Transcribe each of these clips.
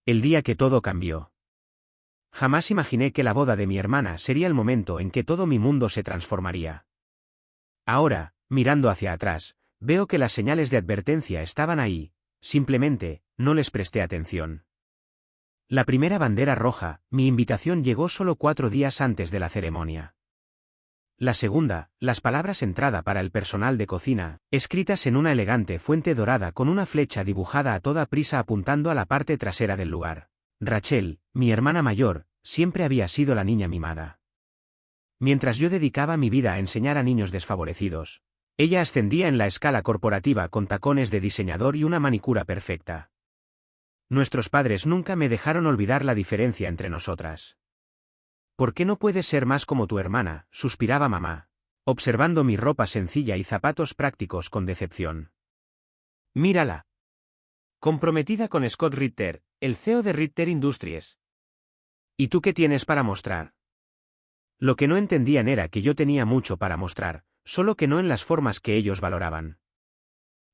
El día que todo cambió. Jamás imaginé que la boda de mi hermana sería el momento en que todo mi mundo se transformaría. Ahora, mirando hacia atrás, veo que las señales de advertencia estaban ahí, simplemente, no les presté atención. La primera bandera roja, mi invitación llegó solo 4 días antes de la ceremonia. La segunda, las palabras entrada para el personal de cocina, escritas en una elegante fuente dorada con una flecha dibujada a toda prisa apuntando a la parte trasera del lugar. Rachel, mi hermana mayor, siempre había sido la niña mimada. Mientras yo dedicaba mi vida a enseñar a niños desfavorecidos, ella ascendía en la escala corporativa con tacones de diseñador y una manicura perfecta. Nuestros padres nunca me dejaron olvidar la diferencia entre nosotras. ¿Por qué no puedes ser más como tu hermana?, suspiraba mamá, observando mi ropa sencilla y zapatos prácticos con decepción. Mírala. Comprometida con Scott Ritter, el CEO de Ritter Industries. ¿Y tú qué tienes para mostrar? Lo que no entendían era que yo tenía mucho para mostrar, solo que no en las formas que ellos valoraban.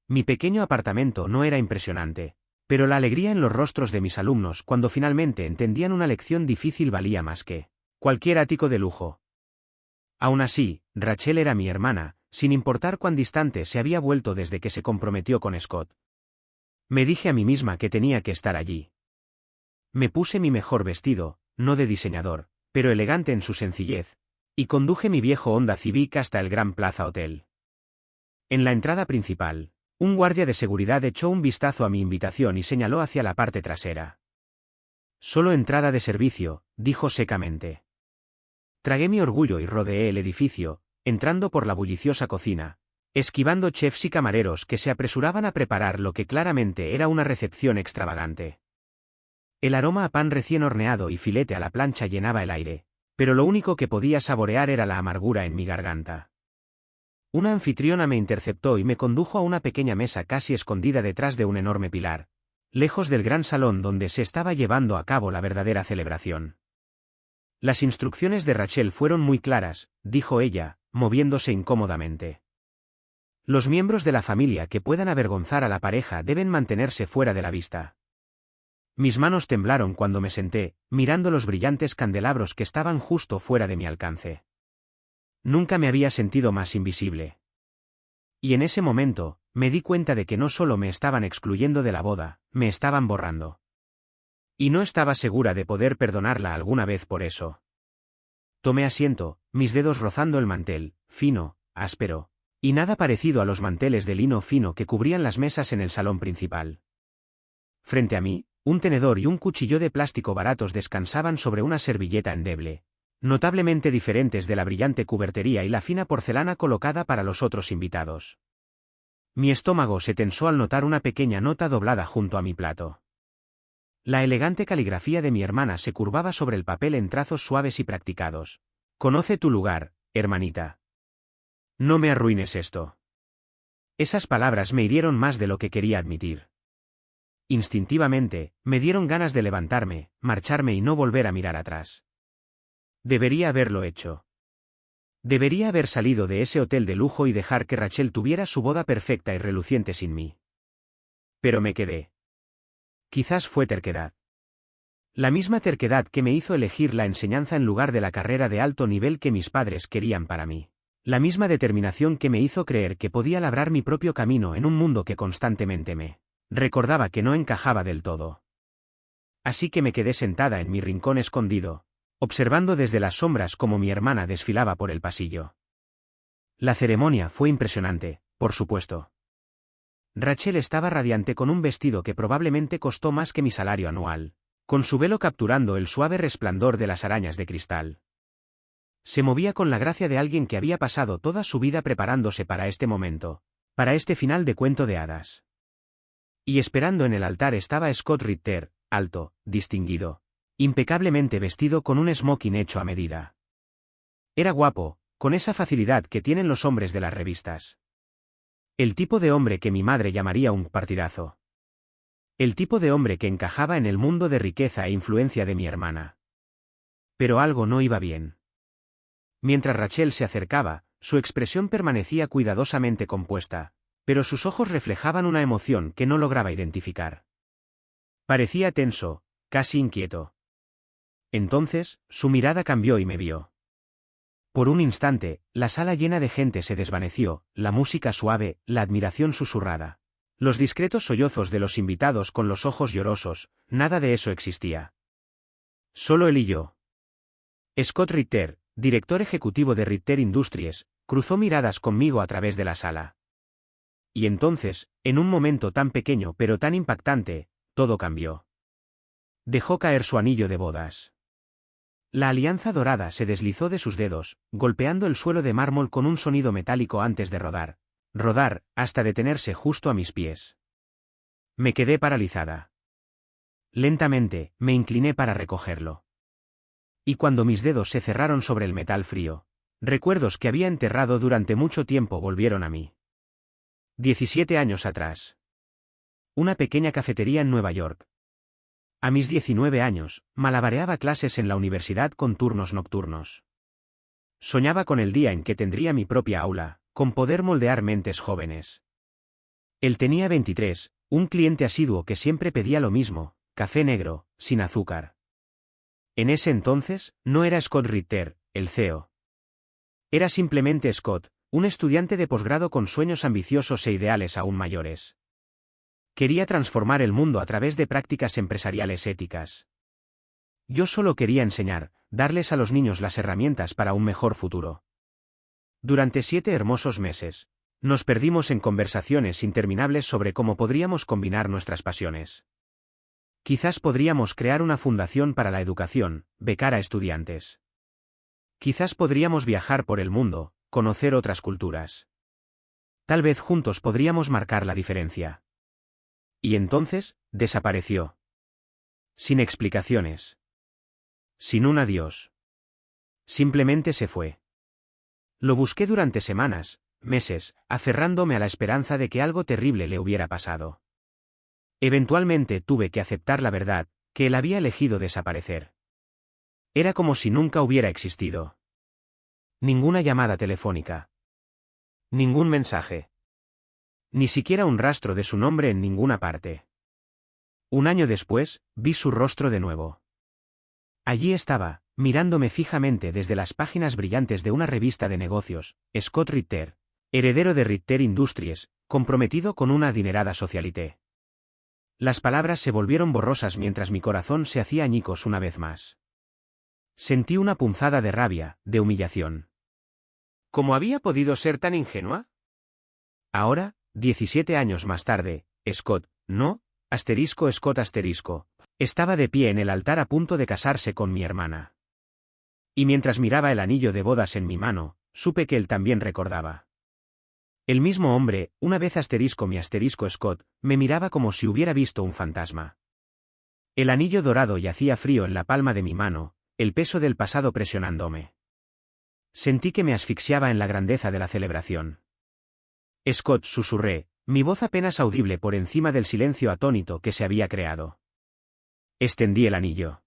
Mi pequeño apartamento no era impresionante, pero la alegría en los rostros de mis alumnos cuando finalmente entendían una lección difícil valía más que cualquier ático de lujo. Aún así, Rachel era mi hermana, sin importar cuán distante se había vuelto desde que se comprometió con Scott. Me dije a mí misma que tenía que estar allí. Me puse mi mejor vestido, no de diseñador, pero elegante en su sencillez, y conduje mi viejo Honda Civic hasta el Gran Plaza Hotel. En la entrada principal, un guardia de seguridad echó un vistazo a mi invitación y señaló hacia la parte trasera. Solo entrada de servicio, dijo secamente. Tragué mi orgullo y rodeé el edificio, entrando por la bulliciosa cocina, esquivando chefs y camareros que se apresuraban a preparar lo que claramente era una recepción extravagante. El aroma a pan recién horneado y filete a la plancha llenaba el aire, pero lo único que podía saborear era la amargura en mi garganta. Una anfitriona me interceptó y me condujo a una pequeña mesa casi escondida detrás de un enorme pilar, lejos del gran salón donde se estaba llevando a cabo la verdadera celebración. Las instrucciones de Rachel fueron muy claras, dijo ella, moviéndose incómodamente. Los miembros de la familia que puedan avergonzar a la pareja deben mantenerse fuera de la vista. Mis manos temblaron cuando me senté, mirando los brillantes candelabros que estaban justo fuera de mi alcance. Nunca me había sentido más invisible. Y en ese momento, me di cuenta de que no solo me estaban excluyendo de la boda, me estaban borrando. Y no estaba segura de poder perdonarla alguna vez por eso. Tomé asiento, mis dedos rozando el mantel, fino, áspero, y nada parecido a los manteles de lino fino que cubrían las mesas en el salón principal. Frente a mí, un tenedor y un cuchillo de plástico baratos descansaban sobre una servilleta endeble, notablemente diferentes de la brillante cubertería y la fina porcelana colocada para los otros invitados. Mi estómago se tensó al notar una pequeña nota doblada junto a mi plato. La elegante caligrafía de mi hermana se curvaba sobre el papel en trazos suaves y practicados. Conoce tu lugar, hermanita. No me arruines esto. Esas palabras me hirieron más de lo que quería admitir. Instintivamente, me dieron ganas de levantarme, marcharme y no volver a mirar atrás. Debería haberlo hecho. Debería haber salido de ese hotel de lujo y dejar que Rachel tuviera su boda perfecta y reluciente sin mí. Pero me quedé. Quizás fue terquedad. La misma terquedad que me hizo elegir la enseñanza en lugar de la carrera de alto nivel que mis padres querían para mí. La misma determinación que me hizo creer que podía labrar mi propio camino en un mundo que constantemente me recordaba que no encajaba del todo. Así que me quedé sentada en mi rincón escondido, observando desde las sombras cómo mi hermana desfilaba por el pasillo. La ceremonia fue impresionante, por supuesto. Rachel estaba radiante con un vestido que probablemente costó más que mi salario anual, con su velo capturando el suave resplandor de las arañas de cristal. Se movía con la gracia de alguien que había pasado toda su vida preparándose para este momento, para este final de cuento de hadas. Y esperando en el altar estaba Scott Ritter, alto, distinguido, impecablemente vestido con un smoking hecho a medida. Era guapo, con esa facilidad que tienen los hombres de las revistas. El tipo de hombre que mi madre llamaría un partidazo. El tipo de hombre que encajaba en el mundo de riqueza e influencia de mi hermana. Pero algo no iba bien. Mientras Rachel se acercaba, su expresión permanecía cuidadosamente compuesta, pero sus ojos reflejaban una emoción que no lograba identificar. Parecía tenso, casi inquieto. Entonces, su mirada cambió y me vio. Por un instante, la sala llena de gente se desvaneció, la música suave, la admiración susurrada. Los discretos sollozos de los invitados con los ojos llorosos, nada de eso existía. Solo él y yo. Scott Ritter, director ejecutivo de Ritter Industries, cruzó miradas conmigo a través de la sala. Y entonces, en un momento tan pequeño pero tan impactante, todo cambió. Dejó caer su anillo de bodas. La alianza dorada se deslizó de sus dedos, golpeando el suelo de mármol con un sonido metálico antes de rodar, hasta detenerse justo a mis pies. Me quedé paralizada. Lentamente, me incliné para recogerlo. Y cuando mis dedos se cerraron sobre el metal frío, recuerdos que había enterrado durante mucho tiempo volvieron a mí. 17 años atrás. Una pequeña cafetería en Nueva York. A mis 19 años, malabareaba clases en la universidad con turnos nocturnos. Soñaba con el día en que tendría mi propia aula, con poder moldear mentes jóvenes. Él tenía 23, un cliente asiduo que siempre pedía lo mismo, café negro, sin azúcar. En ese entonces, no era Scott Ritter, el CEO. Era simplemente Scott, un estudiante de posgrado con sueños ambiciosos e ideales aún mayores. Quería transformar el mundo a través de prácticas empresariales éticas. Yo solo quería enseñar, darles a los niños las herramientas para un mejor futuro. Durante 7 hermosos meses, nos perdimos en conversaciones interminables sobre cómo podríamos combinar nuestras pasiones. Quizás podríamos crear una fundación para la educación, becar a estudiantes. Quizás podríamos viajar por el mundo, conocer otras culturas. Tal vez juntos podríamos marcar la diferencia. Y entonces, desapareció. Sin explicaciones. Sin un adiós. Simplemente se fue. Lo busqué durante semanas, meses, aferrándome a la esperanza de que algo terrible le hubiera pasado. Eventualmente tuve que aceptar la verdad, que él había elegido desaparecer. Era como si nunca hubiera existido. Ninguna llamada telefónica. Ningún mensaje. Ni siquiera un rastro de su nombre en ninguna parte. Un año después, vi su rostro de nuevo. Allí estaba, mirándome fijamente desde las páginas brillantes de una revista de negocios, Scott Ritter, heredero de Ritter Industries, comprometido con una adinerada socialité. Las palabras se volvieron borrosas mientras mi corazón se hacía añicos una vez más. Sentí una punzada de rabia, de humillación. ¿Cómo había podido ser tan ingenua? Ahora, 17 años más tarde, Scott, Scott estaba de pie en el altar a punto de casarse con mi hermana. Y mientras miraba el anillo de bodas en mi mano, supe que él también recordaba. El mismo hombre, una vez mi Scott, me miraba como si hubiera visto un fantasma. El anillo dorado yacía frío en la palma de mi mano, el peso del pasado presionándome. Sentí que me asfixiaba en la grandeza de la celebración. Scott, susurré, mi voz apenas audible por encima del silencio atónito que se había creado. Extendí el anillo.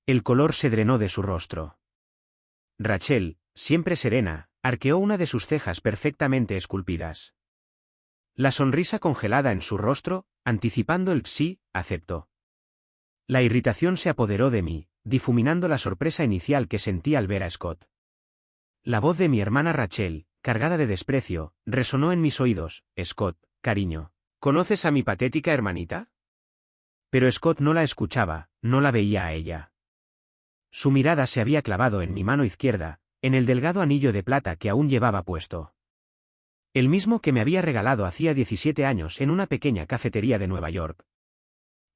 El color se drenó de su rostro. Rachel, siempre serena, arqueó una de sus cejas perfectamente esculpidas. La sonrisa congelada en su rostro, anticipando el sí, aceptó. La irritación se apoderó de mí, difuminando la sorpresa inicial que sentí al ver a Scott. La voz de mi hermana Rachel, cargada de desprecio, resonó en mis oídos. Scott, cariño, ¿conoces a mi patética hermanita? Pero Scott no la escuchaba, no la veía a ella. Su mirada se había clavado en mi mano izquierda, en el delgado anillo de plata que aún llevaba puesto. El mismo que me había regalado hacía 17 años en una pequeña cafetería de Nueva York.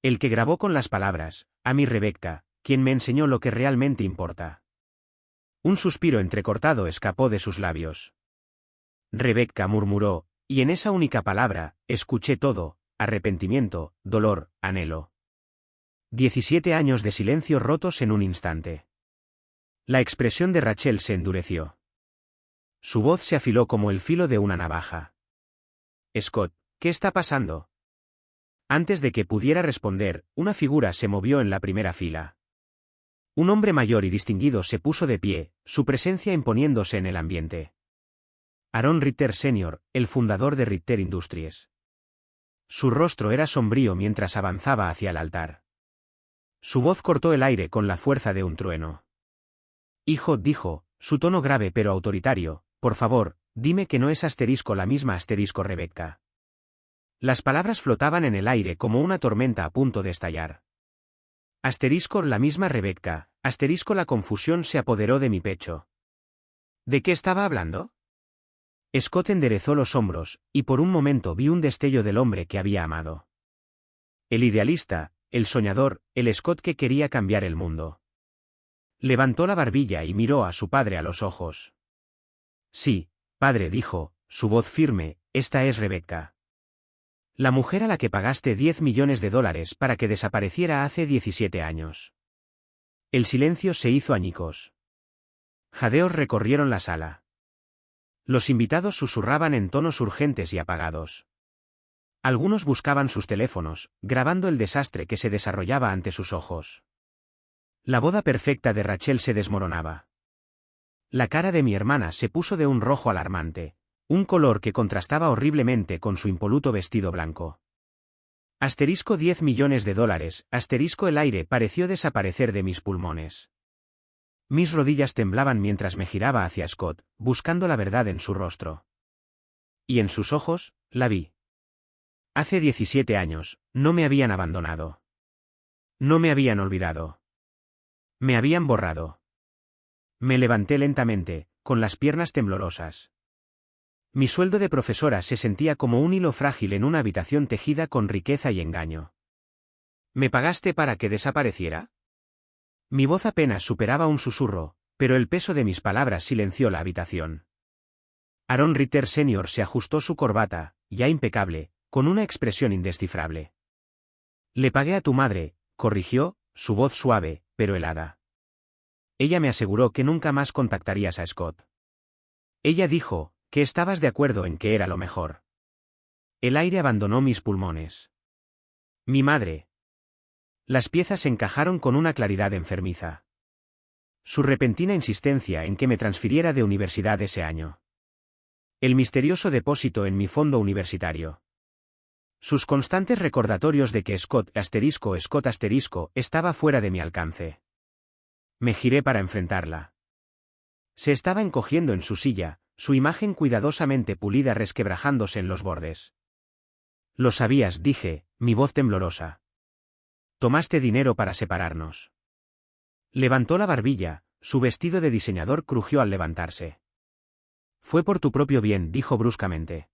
El que grabó con las palabras, a mi Rebecca, quien me enseñó lo que realmente importa. Un suspiro entrecortado escapó de sus labios. Rebecca, murmuró, y en esa única palabra, escuché todo, arrepentimiento, dolor, anhelo. 17 años de silencio rotos en un instante. La expresión de Rachel se endureció. Su voz se afiló como el filo de una navaja. Scott, ¿qué está pasando? Antes de que pudiera responder, una figura se movió en la primera fila. Un hombre mayor y distinguido se puso de pie, su presencia imponiéndose en el ambiente. Aaron Ritter Sr., el fundador de Ritter Industries. Su rostro era sombrío mientras avanzaba hacia el altar. Su voz cortó el aire con la fuerza de un trueno. Hijo, dijo, su tono grave pero autoritario, por favor, dime que no es asterisco la misma asterisco Rebecca. Las palabras flotaban en el aire como una tormenta a punto de estallar. Asterisco la misma Rebecca, asterisco la confusión se apoderó de mi pecho. ¿De qué estaba hablando? Scott enderezó los hombros, y por un momento vi un destello del hombre que había amado. El idealista, el soñador, el Scott que quería cambiar el mundo. Levantó la barbilla y miró a su padre a los ojos. Sí, padre, dijo, su voz firme, esta es Rebecca. La mujer a la que pagaste $10 millones para que desapareciera hace 17 años. El silencio se hizo añicos. Jadeos recorrieron la sala. Los invitados susurraban en tonos urgentes y apagados. Algunos buscaban sus teléfonos, grabando el desastre que se desarrollaba ante sus ojos. La boda perfecta de Rachel se desmoronaba. La cara de mi hermana se puso de un rojo alarmante, un color que contrastaba horriblemente con su impoluto vestido blanco. Asterisco $10 millones, asterisco el aire pareció desaparecer de mis pulmones. Mis rodillas temblaban mientras me giraba hacia Scott, buscando la verdad en su rostro. Y en sus ojos, la vi. Hace 17 años, no me habían abandonado. No me habían olvidado. Me habían borrado. Me levanté lentamente, con las piernas temblorosas. Mi sueldo de profesora se sentía como un hilo frágil en una habitación tejida con riqueza y engaño. ¿Me pagaste para que desapareciera? Mi voz apenas superaba un susurro, pero el peso de mis palabras silenció la habitación. Aaron Ritter Sr. se ajustó su corbata, ya impecable, con una expresión indescifrable. Le pagué a tu madre, corrigió, su voz suave, pero helada. Ella me aseguró que nunca más contactarías a Scott. Ella dijo que estabas de acuerdo en que era lo mejor. El aire abandonó mis pulmones. Mi madre. Las piezas encajaron con una claridad enfermiza. Su repentina insistencia en que me transfiriera de universidad ese año. El misterioso depósito en mi fondo universitario. Sus constantes recordatorios de que Scott asterisco estaba fuera de mi alcance. Me giré para enfrentarla. Se estaba encogiendo en su silla, su imagen cuidadosamente pulida resquebrajándose en los bordes. Lo sabías, dije, mi voz temblorosa. Tomaste dinero para separarnos. Levantó la barbilla, su vestido de diseñador crujió al levantarse. Fue por tu propio bien, dijo bruscamente.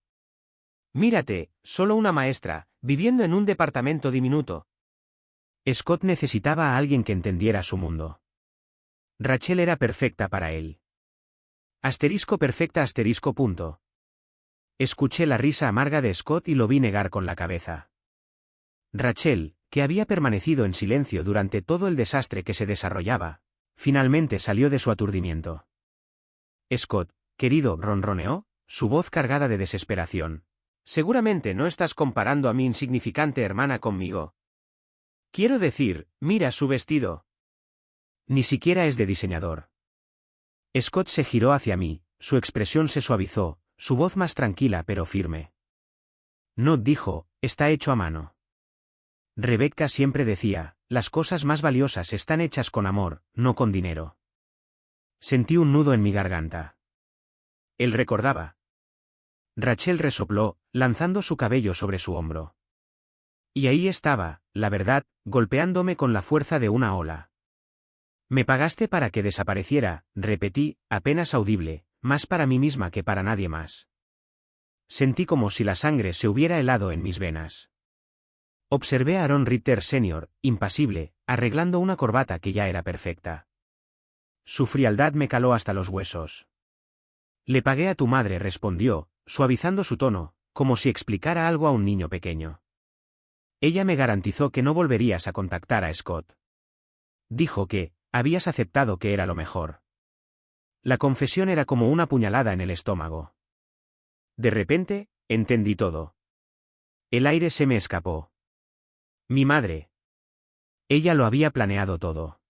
Mírate, solo una maestra, viviendo en un departamento diminuto. Scott necesitaba a alguien que entendiera su mundo. Rachel era perfecta para él. Asterisco perfecta asterisco punto. Escuché la risa amarga de Scott y lo vi negar con la cabeza. Rachel, que había permanecido en silencio durante todo el desastre que se desarrollaba, finalmente salió de su aturdimiento. Scott, querido, ronroneó, su voz cargada de desesperación. Seguramente no estás comparando a mi insignificante hermana conmigo. Quiero decir, mira su vestido. Ni siquiera es de diseñador. Scott se giró hacia mí, su expresión se suavizó, su voz más tranquila pero firme. No, dijo, está hecho a mano. Rebecca siempre decía, las cosas más valiosas están hechas con amor, no con dinero. Sentí un nudo en mi garganta. Él recordaba. Rachel resopló, lanzando su cabello sobre su hombro. Y ahí estaba, la verdad, golpeándome con la fuerza de una ola. Me pagaste para que desapareciera, repetí, apenas audible, más para mí misma que para nadie más. Sentí como si la sangre se hubiera helado en mis venas. Observé a Aaron Ritter Sr., impasible, arreglando una corbata que ya era perfecta. Su frialdad me caló hasta los huesos. Le pagué a tu madre, respondió, suavizando su tono, como si explicara algo a un niño pequeño. Ella me garantizó que no volverías a contactar a Scott. Dijo que habías aceptado que era lo mejor. La confesión era como una puñalada en el estómago. De repente, entendí todo. El aire se me escapó. Mi madre. Ella lo había planeado todo.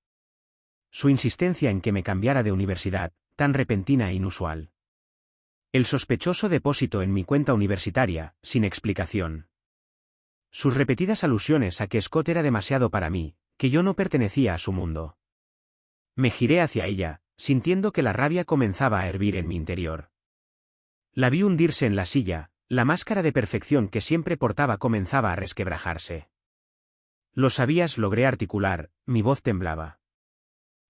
Su insistencia en que me cambiara de universidad, tan repentina e inusual. El sospechoso depósito en mi cuenta universitaria, sin explicación. Sus repetidas alusiones a que Scott era demasiado para mí, que yo no pertenecía a su mundo. Me giré hacia ella, sintiendo que la rabia comenzaba a hervir en mi interior. La vi hundirse en la silla, la máscara de perfección que siempre portaba comenzaba a resquebrajarse. «¿Lo sabías?», logré articular, mi voz temblaba.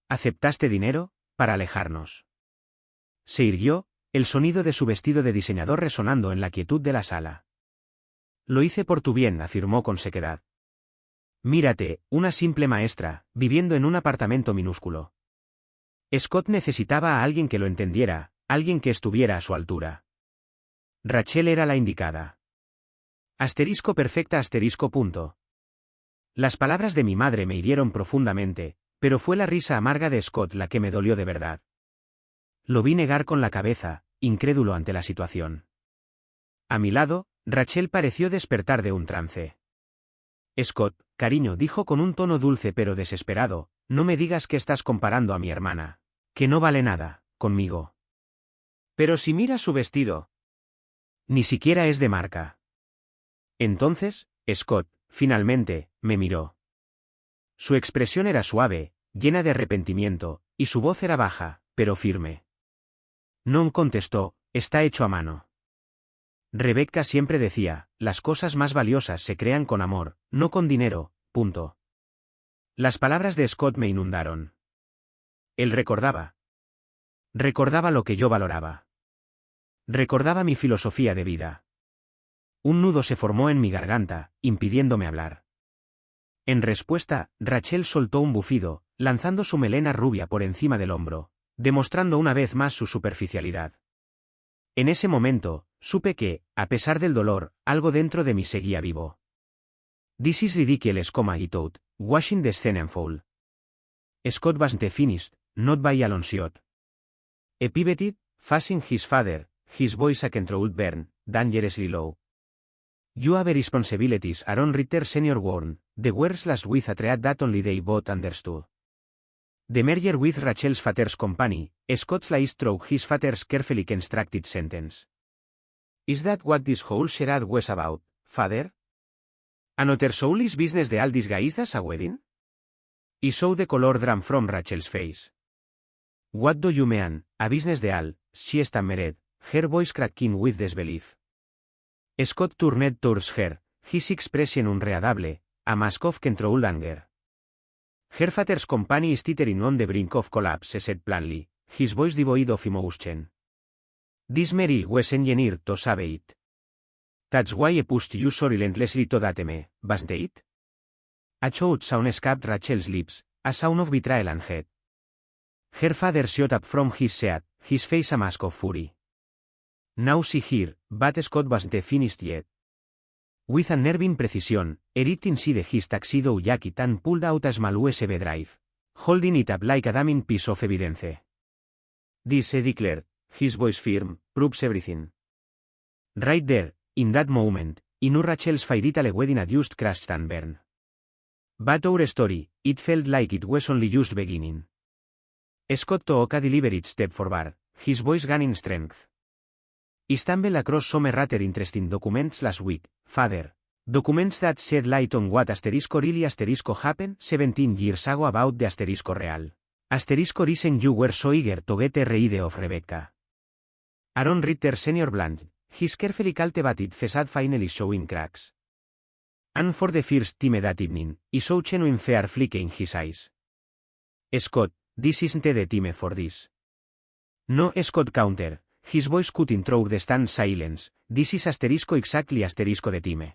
«¿Aceptaste dinero? Para alejarnos». Se irguió, el sonido de su vestido de diseñador resonando en la quietud de la sala. «Lo hice por tu bien», afirmó con sequedad. «Mírate, una simple maestra, viviendo en un apartamento minúsculo». Scott necesitaba a alguien que lo entendiera, alguien que estuviera a su altura. Rachel era la indicada. Asterisco perfecta asterisco punto. Las palabras de mi madre me hirieron profundamente, pero fue la risa amarga de Scott la que me dolió de verdad. Lo vi negar con la cabeza, incrédulo ante la situación. A mi lado, Rachel pareció despertar de un trance. «Scott, cariño», dijo con un tono dulce pero desesperado, «no me digas que estás comparando a mi hermana, que no vale nada, conmigo». «Pero si miras su vestido». «Ni siquiera es de marca». Entonces, Scott, finalmente, me miró. Su expresión era suave, llena de arrepentimiento, y su voz era baja, pero firme. «No», contestó, «está hecho a mano». Rebecca siempre decía, las cosas más valiosas se crean con amor, no con dinero, punto. Las palabras de Scott me inundaron. Él recordaba. Recordaba lo que yo valoraba. Recordaba mi filosofía de vida. Un nudo se formó en mi garganta, impidiéndome hablar. En respuesta, Rachel soltó un bufido, lanzando su melena rubia por encima del hombro, demostrando una vez más su superficialidad. En ese momento, supe que, a pesar del dolor, algo dentro de mí seguía vivo. «This is ridiculous», I thought, «washing the Szenenfold». Scott wasn't finished, not by a long shot. He pivoted, facing his father, his voice a controlled burn, dangerously low. «You have responsibilities», Aaron Ritter Sr. warned, the words last with a treat that only they both understood. The merger with Rachel's father's company, Scott sliced through his father's carefully constructed sentence. «Is that what this whole charade was about, father? Another soulless business deal disguised as a wedding?» I saw the color drain from Rachel's face. «What do you mean, a business deal?» she stammered, her voice cracking with disbelief. Scott turned towards her, his expression unreadable, a mask of controlled anger. «Her father's company is teetering on the brink of collapse», he said plainly, his voice devoid of emotion. «This Mary was engineered to save it. That's why I pushed you so relentlessly to that me, wasn't it?» A choke sound escaped Rachel's lips, a sound of betrayal and hate. Her father shot up from his seat, his face a mask of fury. Now see here, but Scott wasn't finished yet. With unnerving precision, Eric inside his tuxedo jacket and pulled out a small USB drive, holding it up like a damning piece of evidence. «This», he declared, his voice firm, «proves everything». Right there, in that moment, I knew Rachel's fairy-tale wedding had just crashed and burned. But our story, it felt like it was only just beginning. Scott took a deliberate step forward, his voice gaining strength. «I stumbled across some rather interesting documents last week, father. Documents that shed light on what really happened 17 years ago about the real. Reason you were so eager to get rid of Rebecca». Aaron Ritter Sr. blanched, his carefully cultivated facade finally showing cracks. And for the first time that evening, I saw genuine fear flicker in his eyes. «Scott, this isn't the time for this». «No», Scott countered, his voice cutting through the stunned silence, «this is exactly the time».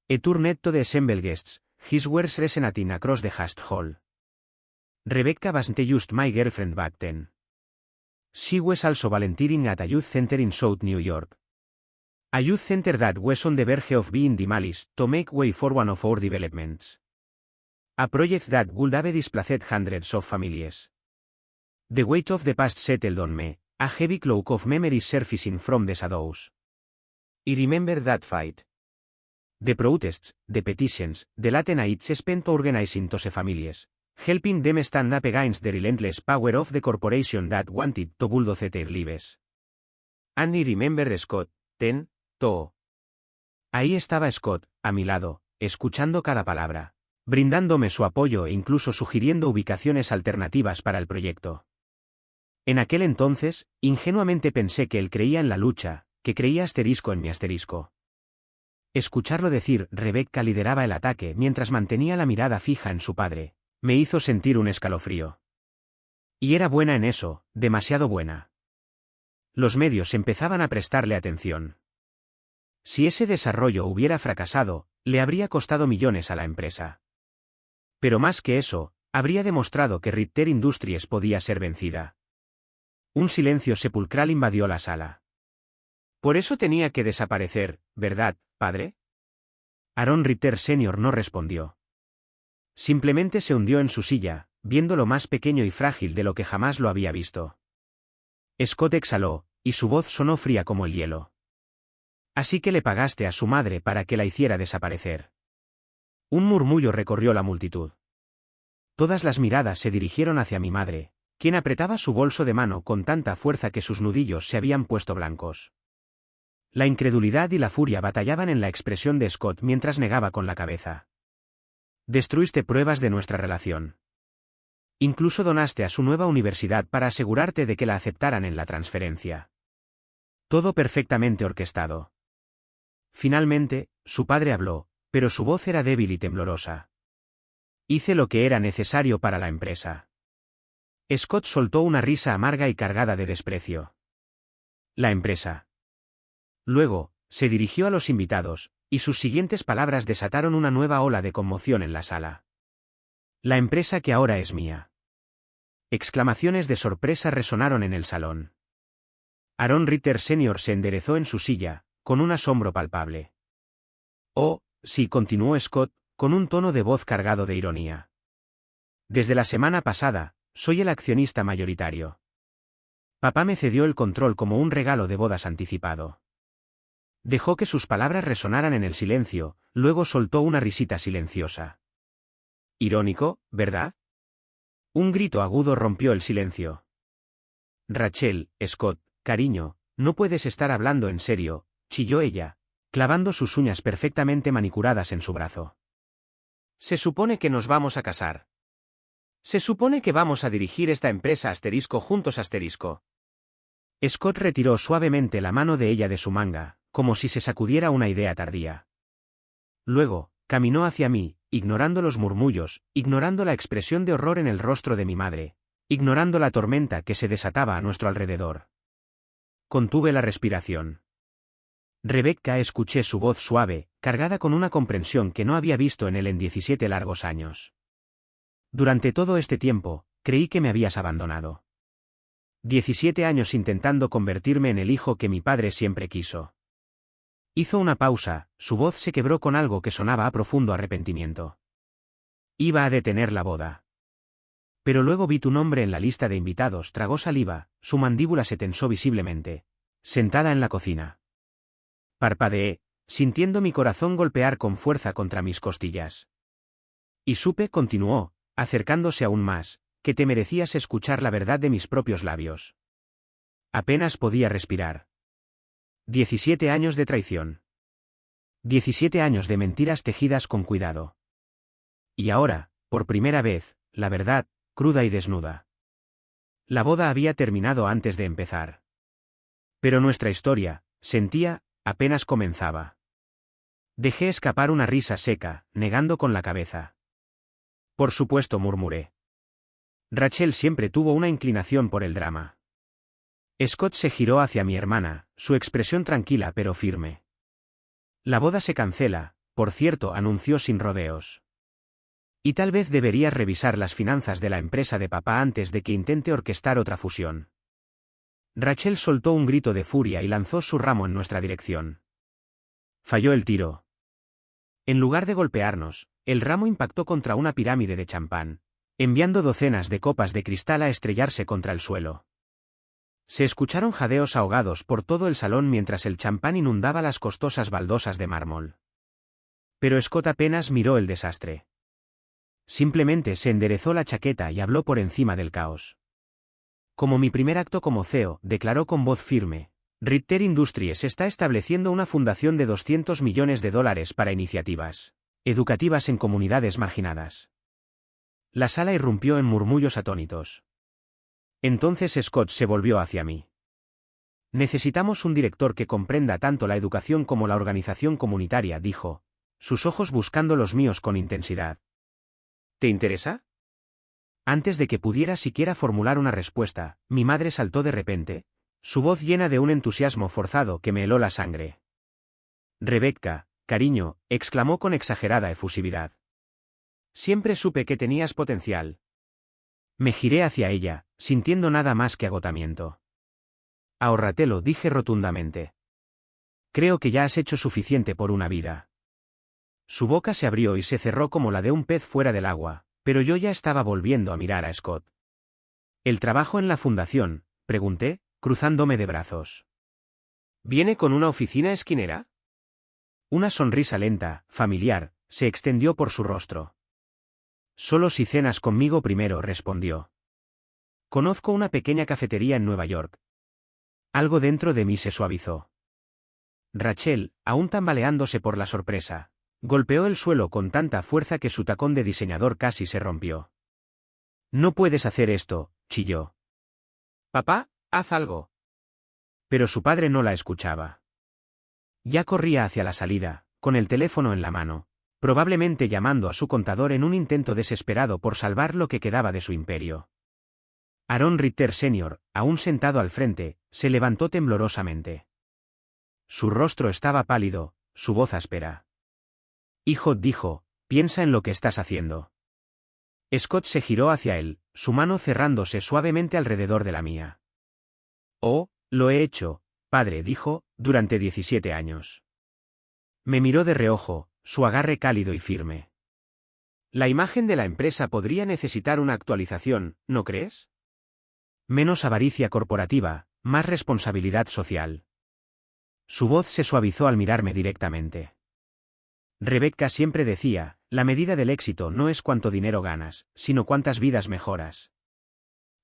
He turned to the assembled guests, his words resonating across the vast hall. «Rebecca wasn't just my girlfriend back then. She was also volunteering at a youth center in South New York. A youth center that was on the verge of being demolished to make way for one of our developments. A project that would have displaced hundreds of families. The weight of the past settled on me, a heavy cloak of memories surfacing from the shadows. I remember that fight. The protests, the petitions, the late nights spent organizing those families, helping them stand up against the relentless power of the corporation that wanted to bulldoze their lives. And I remember Scott, then, too. Ahí estaba Scott, a mi lado, escuchando cada palabra. brindándome su apoyo e incluso sugiriendo ubicaciones alternativas para el proyecto. En aquel entonces, ingenuamente pensé que él creía en la lucha, que creía asterisco en mi asterisco. Escucharlo decir Rebecca lideraba el ataque mientras mantenía la mirada fija en su padre, me hizo sentir un escalofrío. Y era buena en eso, demasiado buena. Los medios empezaban a prestarle atención. Si ese desarrollo hubiera fracasado, le habría costado millones a la empresa. Pero más que eso, habría demostrado que Ritter Industries podía ser vencida. Un silencio sepulcral invadió la sala. Por eso tenía que desaparecer, ¿verdad, padre? Aaron Ritter Sr. no respondió. Simplemente se hundió en su silla, viéndolo más pequeño y frágil de lo que jamás lo había visto. Scott exhaló, y su voz sonó fría como el hielo. Así que le pagaste a su madre para que la hiciera desaparecer. Un murmullo recorrió la multitud. Todas las miradas se dirigieron hacia mi madre, quien apretaba su bolso de mano con tanta fuerza que sus nudillos se habían puesto blancos. La incredulidad y la furia batallaban en la expresión de Scott mientras negaba con la cabeza. Destruiste pruebas de nuestra relación. Incluso donaste a su nueva universidad para asegurarte de que la aceptaran en la transferencia. Todo perfectamente orquestado. Finalmente, su padre habló, pero su voz era débil y temblorosa. Hice lo que era necesario para la empresa. Scott soltó una risa amarga y cargada de desprecio. La empresa. Luego, se dirigió a los invitados, y sus siguientes palabras desataron una nueva ola de conmoción en la sala. La empresa que ahora es mía. Exclamaciones de sorpresa resonaron en el salón. Aaron Ritter Sr. se enderezó en su silla, con un asombro palpable. Oh, sí, continuó Scott, con un tono de voz cargado de ironía. Desde la semana pasada, soy el accionista mayoritario. Papá me cedió el control como un regalo de bodas anticipado. Dejó que sus palabras resonaran en el silencio, luego soltó una risita silenciosa. Irónico, ¿verdad? Un grito agudo rompió el silencio. Rachel, Scott, cariño, no puedes estar hablando en serio, chilló ella, clavando sus uñas perfectamente manicuradas en su brazo. Se supone que nos vamos a casar. Se supone que vamos a dirigir esta empresa asterisco juntos asterisco. Scott retiró suavemente la mano de ella de su manga, como si se sacudiera una idea tardía. Luego, caminó hacia mí, ignorando los murmullos, ignorando la expresión de horror en el rostro de mi madre, ignorando la tormenta que se desataba a nuestro alrededor. Contuve la respiración. Rebecca, escuché su voz suave, cargada con una comprensión que no había visto en él en 17 largos años. Durante todo este tiempo, creí que me habías abandonado. 17 años intentando convertirme en el hijo que mi padre siempre quiso. Hizo una pausa, su voz se quebró con algo que sonaba a profundo arrepentimiento. Iba a detener la boda. Pero luego vi tu nombre en la lista de invitados, tragó saliva, su mandíbula se tensó visiblemente. Sentada en la cocina. Parpadeé, sintiendo mi corazón golpear con fuerza contra mis costillas. Y supe, continuó, acercándose aún más, que te merecías escuchar la verdad de mis propios labios. Apenas podía respirar. 17 años de traición. 17 años de mentiras tejidas con cuidado. Y ahora, por primera vez, la verdad, cruda y desnuda. La boda había terminado antes de empezar. Pero nuestra historia, sentía, apenas comenzaba. Dejé escapar una risa seca, negando con la cabeza. Por supuesto, murmuré. Rachel siempre tuvo una inclinación por el drama. Scott se giró hacia mi hermana, su expresión tranquila pero firme. La boda se cancela, por cierto, anunció sin rodeos. Y tal vez deberías revisar las finanzas de la empresa de papá antes de que intente orquestar otra fusión. Rachel soltó un grito de furia y lanzó su ramo en nuestra dirección. Falló el tiro. En lugar de golpearnos, el ramo impactó contra una pirámide de champán, enviando docenas de copas de cristal a estrellarse contra el suelo. Se escucharon jadeos ahogados por todo el salón mientras el champán inundaba las costosas baldosas de mármol. Pero Scott apenas miró el desastre. Simplemente se enderezó la chaqueta y habló por encima del caos. Como mi primer acto como CEO, declaró con voz firme, Ritter Industries está estableciendo una fundación de $200 millones para iniciativas educativas en comunidades marginadas. La sala irrumpió en murmullos atónitos. Entonces Scott se volvió hacia mí. Necesitamos un director que comprenda tanto la educación como la organización comunitaria, dijo, sus ojos buscando los míos con intensidad. ¿Te interesa? Antes de que pudiera siquiera formular una respuesta, mi madre saltó de repente, su voz llena de un entusiasmo forzado que me heló la sangre. Rebecca, cariño, exclamó con exagerada efusividad. Siempre supe que tenías potencial. Me giré hacia ella, sintiendo nada más que agotamiento. Ahórratelo, dije rotundamente. Creo que ya has hecho suficiente por una vida. Su boca se abrió y se cerró como la de un pez fuera del agua, pero yo ya estaba volviendo a mirar a Scott. ¿El trabajo en la fundación?, pregunté, cruzándome de brazos. ¿Viene con una oficina esquinera? Una sonrisa lenta, familiar, se extendió por su rostro. Solo si cenas conmigo primero, respondió. Conozco una pequeña cafetería en Nueva York. Algo dentro de mí se suavizó. Rachel, aún tambaleándose por la sorpresa, golpeó el suelo con tanta fuerza que su tacón de diseñador casi se rompió. No puedes hacer esto, chilló. Papá, haz algo. Pero su padre no la escuchaba. Ya corría hacia la salida, con el teléfono en la mano, probablemente llamando a su contador en un intento desesperado por salvar lo que quedaba de su imperio. Aaron Ritter Sr., aún sentado al frente, se levantó temblorosamente. Su rostro estaba pálido, su voz áspera. Hijo, dijo, piensa en lo que estás haciendo. Scott se giró hacia él, su mano cerrándose suavemente alrededor de la mía. Oh, lo he hecho, padre, dijo, durante 17 años. Me miró de reojo, su agarre cálido y firme. La imagen de la empresa podría necesitar una actualización, ¿no crees? Menos avaricia corporativa, más responsabilidad social. Su voz se suavizó al mirarme directamente. Rebecca siempre decía, la medida del éxito no es cuánto dinero ganas, sino cuántas vidas mejoras.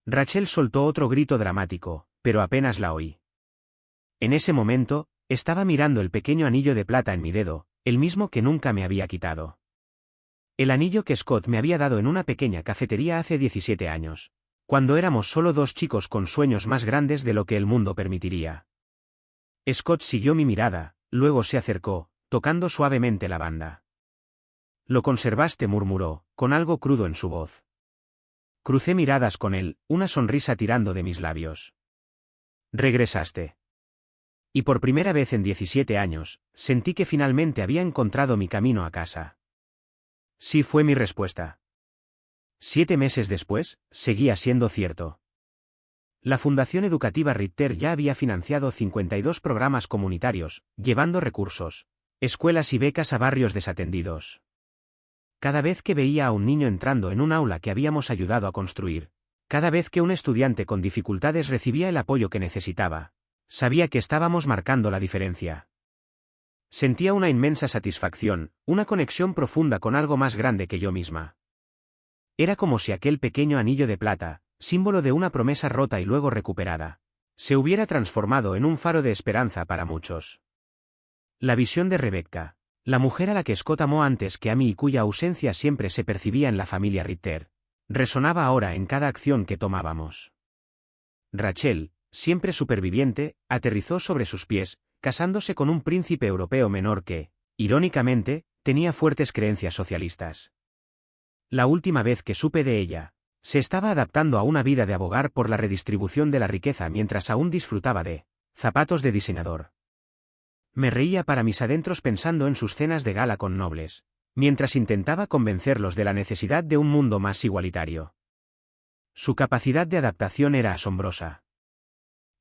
Rachel soltó otro grito dramático, pero apenas la oí. En ese momento, estaba mirando el pequeño anillo de plata en mi dedo, el mismo que nunca me había quitado. El anillo que Scott me había dado en una pequeña cafetería hace 17 años. Cuando éramos solo dos chicos con sueños más grandes de lo que el mundo permitiría. Scott siguió mi mirada, luego se acercó, tocando suavemente la banda. Lo conservaste, murmuró, con algo crudo en su voz. Crucé miradas con él, una sonrisa tirando de mis labios. Regresaste. Y por primera vez en 17 años, sentí que finalmente había encontrado mi camino a casa. Sí, fue mi respuesta. 7 meses después, seguía siendo cierto. La Fundación Educativa Ritter ya había financiado 52 programas comunitarios, llevando recursos, escuelas y becas a barrios desatendidos. Cada vez que veía a un niño entrando en un aula que habíamos ayudado a construir, cada vez que un estudiante con dificultades recibía el apoyo que necesitaba, sabía que estábamos marcando la diferencia. Sentía una inmensa satisfacción, una conexión profunda con algo más grande que yo misma. Era como si aquel pequeño anillo de plata, símbolo de una promesa rota y luego recuperada, se hubiera transformado en un faro de esperanza para muchos. La visión de Rebecca, la mujer a la que Scott amó antes que a mí y cuya ausencia siempre se percibía en la familia Ritter, resonaba ahora en cada acción que tomábamos. Rachel, siempre superviviente, aterrizó sobre sus pies, casándose con un príncipe europeo menor que, irónicamente, tenía fuertes creencias socialistas. La última vez que supe de ella, se estaba adaptando a una vida de abogar por la redistribución de la riqueza mientras aún disfrutaba de zapatos de diseñador. Me reía para mis adentros pensando en sus cenas de gala con nobles, mientras intentaba convencerlos de la necesidad de un mundo más igualitario. Su capacidad de adaptación era asombrosa.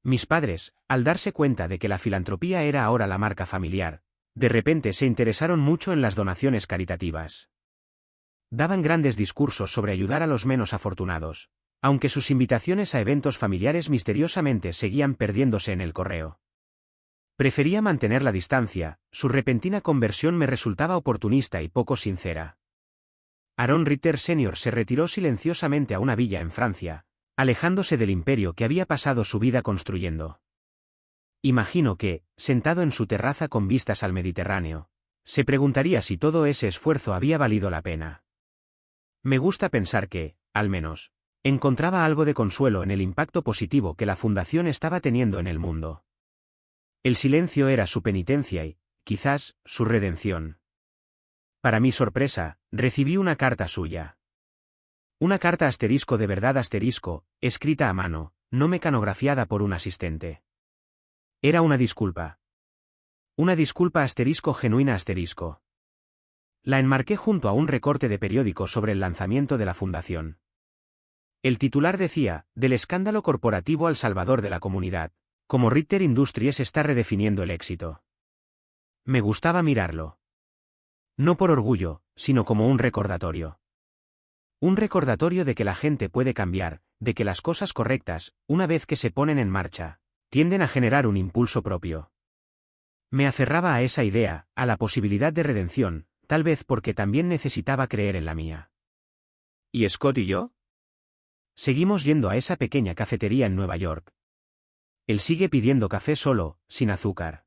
Mis padres, al darse cuenta de que la filantropía era ahora la marca familiar, de repente se interesaron mucho en las donaciones caritativas. Daban grandes discursos sobre ayudar a los menos afortunados, aunque sus invitaciones a eventos familiares misteriosamente seguían perdiéndose en el correo. Prefería mantener la distancia, su repentina conversión me resultaba oportunista y poco sincera. Aaron Ritter Sr. se retiró silenciosamente a una villa en Francia, alejándose del imperio que había pasado su vida construyendo. Imagino que, sentado en su terraza con vistas al Mediterráneo, Se preguntaría si todo ese esfuerzo había valido la pena. Me gusta pensar que, al menos, encontraba algo de consuelo en el impacto positivo que la fundación estaba teniendo en el mundo. El silencio era su penitencia y, quizás, su redención. Para mi sorpresa, recibí una carta suya. Una carta asterisco de verdad asterisco, escrita a mano, no mecanografiada por un asistente. Era una disculpa. Una disculpa asterisco genuina asterisco. La enmarqué junto a un recorte de periódico sobre el lanzamiento de la fundación. El titular decía, del escándalo corporativo al salvador de la comunidad, como Ritter Industries está redefiniendo el éxito. Me gustaba mirarlo. No por orgullo, sino como un recordatorio. Un recordatorio de que la gente puede cambiar, de que las cosas correctas, una vez que se ponen en marcha, tienden a generar un impulso propio. Me aferraba a esa idea, a la posibilidad de redención, tal vez porque también necesitaba creer en la mía. ¿Y Scott y yo? Seguimos yendo a esa pequeña cafetería en Nueva York. Él sigue pidiendo café solo, sin azúcar.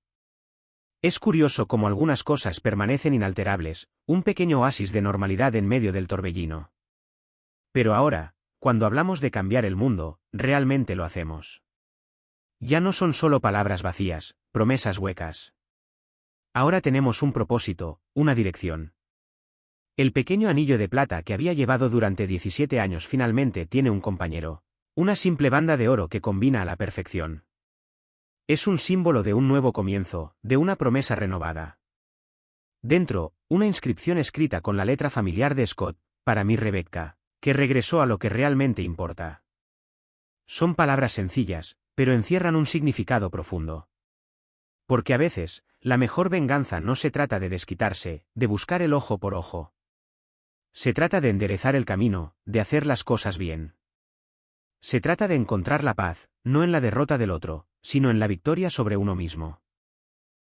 Es curioso cómo algunas cosas permanecen inalterables, un pequeño oasis de normalidad en medio del torbellino. Pero ahora, cuando hablamos de cambiar el mundo, realmente lo hacemos. Ya no son solo palabras vacías, promesas huecas. Ahora tenemos un propósito, una dirección. El pequeño anillo de plata que había llevado durante 17 años finalmente tiene un compañero. Una simple banda de oro que combina a la perfección. Es un símbolo de un nuevo comienzo, de una promesa renovada. Dentro, una inscripción escrita con la letra familiar de Scott, para mí Rebecca, que regresó a lo que realmente importa. Son palabras sencillas, pero encierran un significado profundo. Porque a veces, la mejor venganza no se trata de desquitarse, de buscar el ojo por ojo. Se trata de enderezar el camino, de hacer las cosas bien. Se trata de encontrar la paz, no en la derrota del otro, sino en la victoria sobre uno mismo.